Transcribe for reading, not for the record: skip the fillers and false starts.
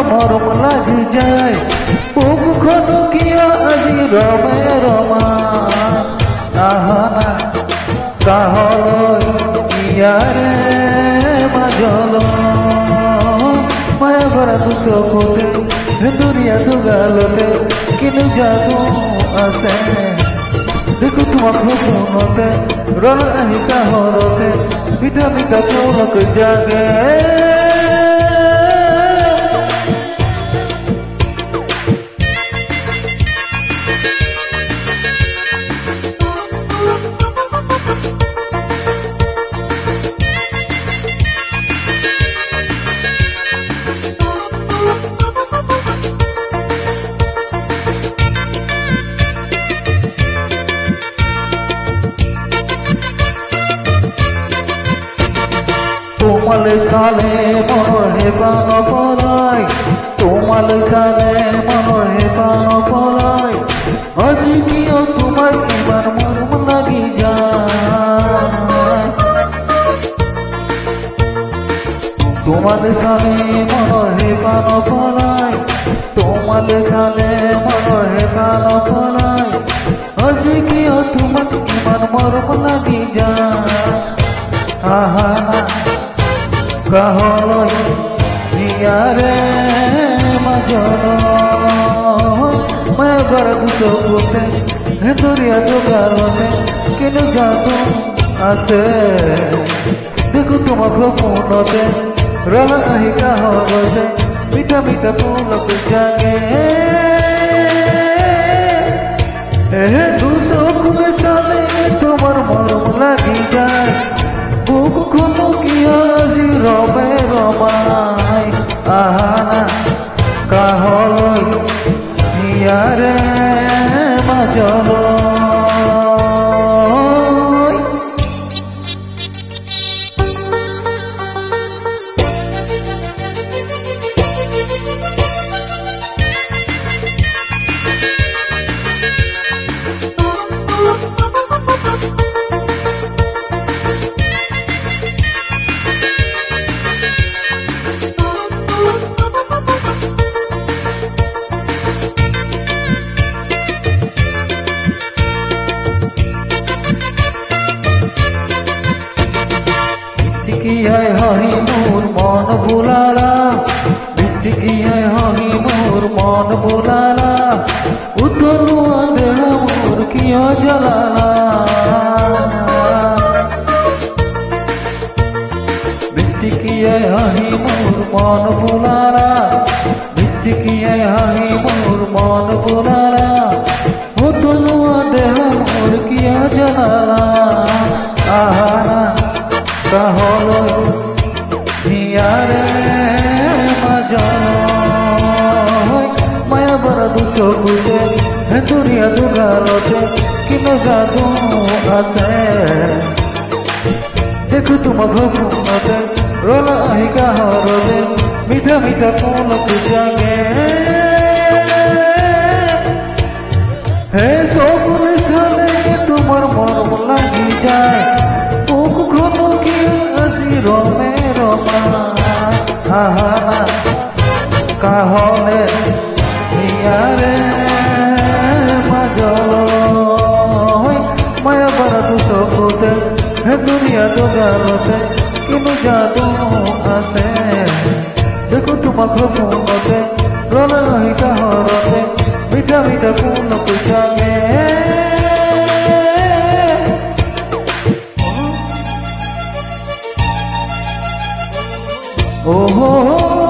মৰম লাগি যায় বুকুখন কিয় আজি ৰমে ৰমা আহা না কাহলৈ ইয়াৰে মাজলৈ মায়া ভৰা চকুতে দুনিয়া দুগালতে কিনো যাদু আছে দেখো তোমাক সপোনতে ৰল আহি কাহৰতে মিঠা মিঠা পলক জাগে তোমালে চালে মনৰ হেঁপাহ নপলায় তোমালে চালে মনৰ হেঁপাহ নপলায় আজি কিয় তোমাৰ ইমান মৰম লাগি যায় তোমালে চালে মনৰ হেঁপাহ নপলায় তোমালে চালে মনৰ হেঁপাহ নপলায় আজি কিয় তোমাক ইমান মৰম লাগি যায় আহা না কাহলৈ ইয়াৰে মাজলৈ মায়া ভৰা চকুতে দৰিয়া দুগালতে কিনো যাদু আছে দেখো তোমাক সপোনতে ৰল আহি কাহৰতে মিঠা মিঠা পলক জাগে দুচকুলে চালে তোমাৰ মৰম লাগি যায় বুকুখন কিয় আজি ৰমে ৰমাই আহা না কাহলৈ ইয়াৰে মাজলৈ হাঁহি মোৰ মন বোলালা বিস্তিকিয়াই হাঁহি মোৰ মন বোলালা উতলো আন্ধেৰা মোৰ কিয় জ্বলালা বিস্তিকিয়াই হাঁহি মোৰ মন বোলালা বিস্তিকিয়াই হাঁহি মোৰ মন বোলালা উতলো আন্ধেৰা মোৰ কিয় জ্বলালা আহা না কাহলৈ ইয়াৰে মাজলৈ মায়া ভৰা চকুতে দুনিয়া দুগালতে কিনো যাদু আছে দেখো তোমাক সপোনতে ৰল আহি কাহৰতে মিঠা মিঠা পলক জাগে হে চকুলে চালে তোমাৰ মৰম লাগি যায় বুকুখন কিয় আজি ৰমে ৰমা আহা না কাহলে ইয়াৰে মাজলৈ মায়া ভৰা চকুতে দুনিয়া দুগালতে কিনো যাদু আছে দেখো তোমাক সপোনতে ৰল আহি কাহৰতে মিঠা মিঠা পলক জাগে oh